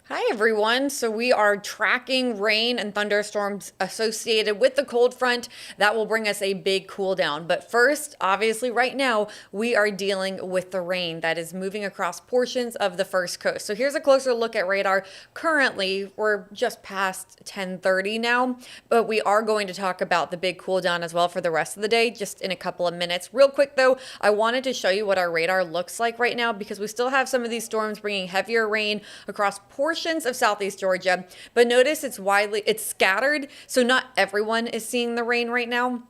Hi everyone. So we are tracking rain and thunderstorms associated with the cold front that will bring us a big cool down. But first, obviously right now, we are dealing with the rain that is moving across portions of the first coast. So here's a closer look at radar. Currently, we're just past 10:30 now, but we are going to talk about the big cool down as well for the rest of the day just in a couple of minutes. Real quick though, I wanted to show you what our radar looks like right now because we still have some of these storms bringing heavier rain across portions of southeast Georgia, but notice it's scattered, so not everyone is seeing the rain right now.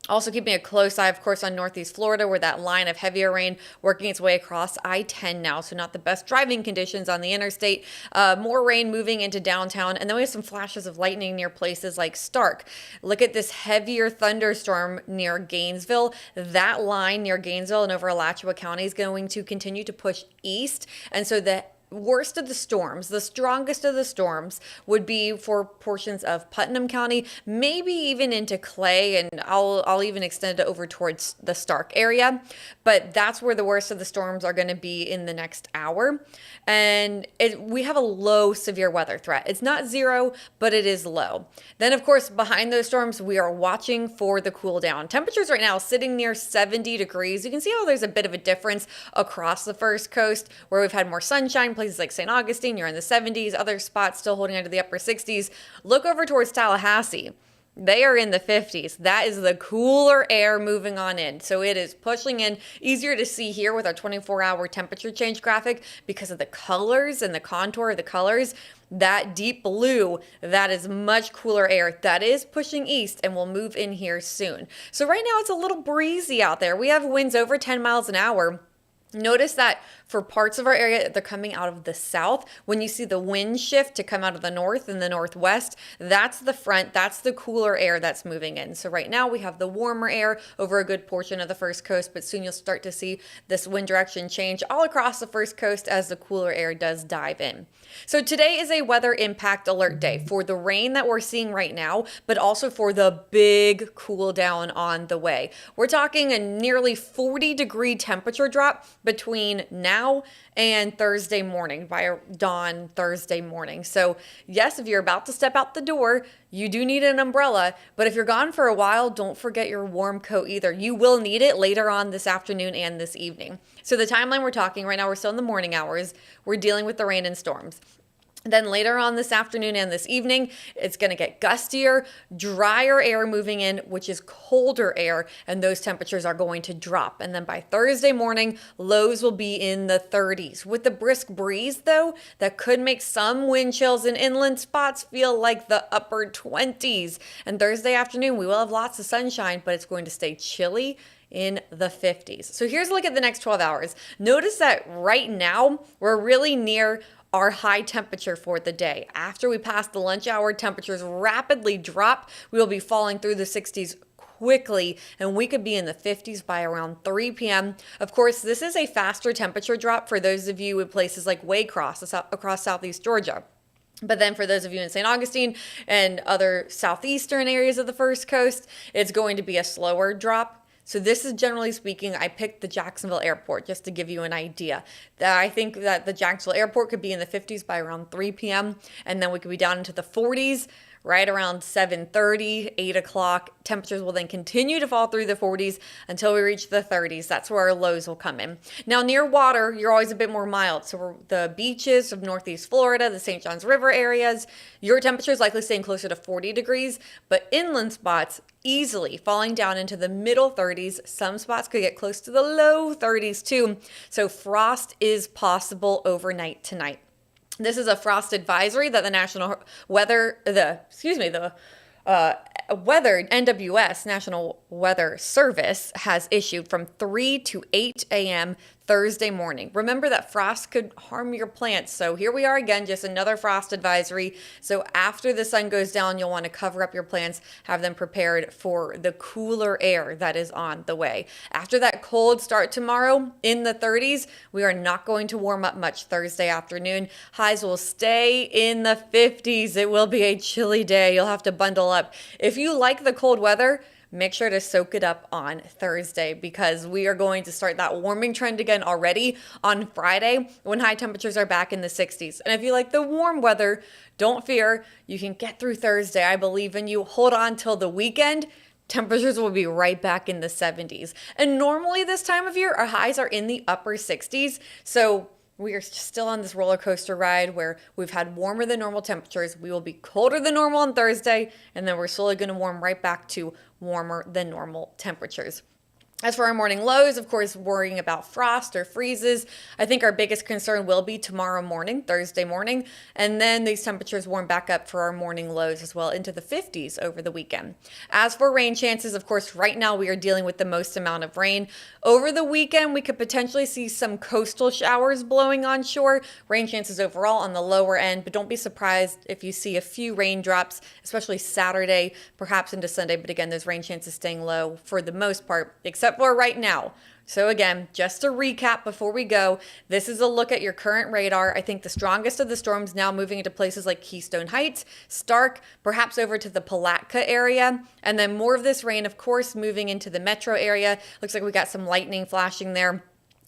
Also keeping a close eye, of course, on northeast Florida where that line of heavier rain working its way across I-10 now, so not the best driving conditions on the interstate. More rain moving into downtown, and then we have some flashes of lightning near places like Stark. Look at this heavier thunderstorm near Gainesville. That line near Gainesville and over Alachua County is going to continue to push east, and so the worst of the storms, the strongest of the storms would be for portions of Putnam County, maybe even into Clay, and I'll even extend it over towards the Stark area. But that's where the worst of the storms are going to be in the next hour. And we have a low severe weather threat. It's not zero, but it is low. Then, of course, behind those storms, we are watching for the cool down. Temperatures right now sitting near 70 degrees. You can see how there's a bit of a difference across the first coast where we've had more sunshine. Places like St. Augustine, you're in the 70s, other spots still holding on to the upper 60s. Look over towards Tallahassee. They are in the 50s. That is the cooler air moving on in. So it is pushing in. Easier to see here with our 24-hour temperature change graphic because of the colors and the contour of the colors. That deep blue, that is much cooler air that is pushing east and will move in here soon. So right now it's a little breezy out there. We have winds over 10 miles an hour. Notice that for parts of our area, they're coming out of the south. When you see the wind shift to come out of the north and the northwest, that's the front, that's the cooler air that's moving in. So right now we have the warmer air over a good portion of the first coast, but soon you'll start to see this wind direction change all across the first coast as the cooler air does dive in. So today is a weather impact alert day for the rain that we're seeing right now, but also for the big cool down on the way. We're talking a nearly 40-degree temperature drop between now and Thursday morning, by dawn Thursday morning. So yes, if you're about to step out the door, you do need an umbrella, but if you're gone for a while, don't forget your warm coat either. You will need it later on this afternoon and this evening. So the timeline we're talking right now, we're still in the morning hours. We're dealing with the rain and storms. Then later on this afternoon and this evening, it's going to get gustier, drier air moving in, which is colder air, and those temperatures are going to drop. And then by Thursday morning, lows will be in the 30s. With the brisk breeze, though, that could make some wind chills in inland spots feel like the upper 20s. And Thursday afternoon, we will have lots of sunshine, but it's going to stay chilly in the 50s. So here's a look at the next 12 hours. Notice that right now, we're really near our high temperature for the day. After we pass the lunch hour, temperatures rapidly drop. We will be falling through the 60s quickly, and we could be in the 50s by around 3 p.m. Of course, this is a faster temperature drop for those of you in places like Waycross across southeast Georgia. But then for those of you in St. Augustine and other southeastern areas of the first coast, it's going to be a slower drop. So this is, generally speaking, I picked the Jacksonville airport just to give you an idea. I think that the Jacksonville airport could be in the 50s by around 3 p.m. and then we could be down into the 40s right around 7:30, 8 o'clock. Temperatures will then continue to fall through the 40s until we reach the 30s. That's where our lows will come in. Now, near water, you're always a bit more mild. So the beaches of Northeast Florida, the St. Johns River areas, your temperature is likely staying closer to 40 degrees, but inland spots easily falling down into the middle 30s. Some spots could get close to the low 30s too. So frost is possible overnight tonight. This is a frost advisory that the NWS, National Weather Service, has issued from 3 to 8 a.m. Thursday morning. Remember that frost could harm your plants. So here we are again, just another frost advisory. So after the sun goes down, you'll want to cover up your plants, have them prepared for the cooler air that is on the way. After that cold start tomorrow in the 30s, we are not going to warm up much Thursday afternoon. Highs will stay in the 50s. It will be a chilly day. You'll have to bundle up. If you like the cold weather, make sure to soak it up on Thursday, because we are going to start that warming trend again already on Friday when high temperatures are back in the 60s. And if you like the warm weather, don't fear. You can get through Thursday. I believe in you. Hold on till the weekend. Temperatures will be right back in the 70s. And normally this time of year, our highs are in the upper 60s. So we are still on this roller coaster ride where we've had warmer than normal temperatures. We will be colder than normal on Thursday, and then we're slowly going to warm right back to warmer than normal temperatures. As for our morning lows, of course, worrying about frost or freezes, I think our biggest concern will be tomorrow morning, Thursday morning, and then these temperatures warm back up for our morning lows as well into the 50s over the weekend. As for rain chances, of course, right now we are dealing with the most amount of rain. Over the weekend, we could potentially see some coastal showers blowing onshore. Rain chances overall on the lower end, but don't be surprised if you see a few raindrops, especially Saturday, perhaps into Sunday. But again, those rain chances staying low for the most part, except for right now. So again, just to recap before we go, this is a look at your current radar. I think the strongest of the storms now moving into places like Keystone Heights, Stark, perhaps over to the Palatka area, and then more of this rain, of course, moving into the metro area. Looks like we got some lightning flashing there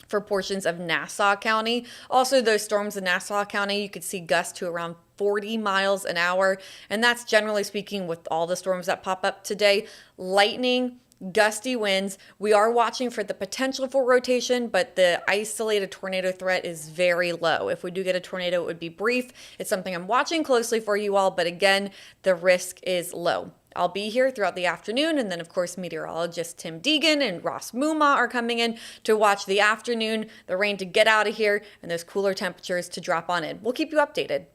for portions of Nassau County. Also, those storms in Nassau County, you could see gusts to around 40 miles an hour. And that's generally speaking with all the storms that pop up today. Lightning, gusty winds. We are watching for the potential for rotation, but the isolated tornado threat is very low. If we do get a tornado, it would be brief. It's something I'm watching closely for you all, but again, the risk is low. I'll be here throughout the afternoon, and then of course meteorologists Tim Deegan and Ross Muma are coming in to watch the afternoon, the rain to get out of here, and those cooler temperatures to drop on in. We'll keep you updated.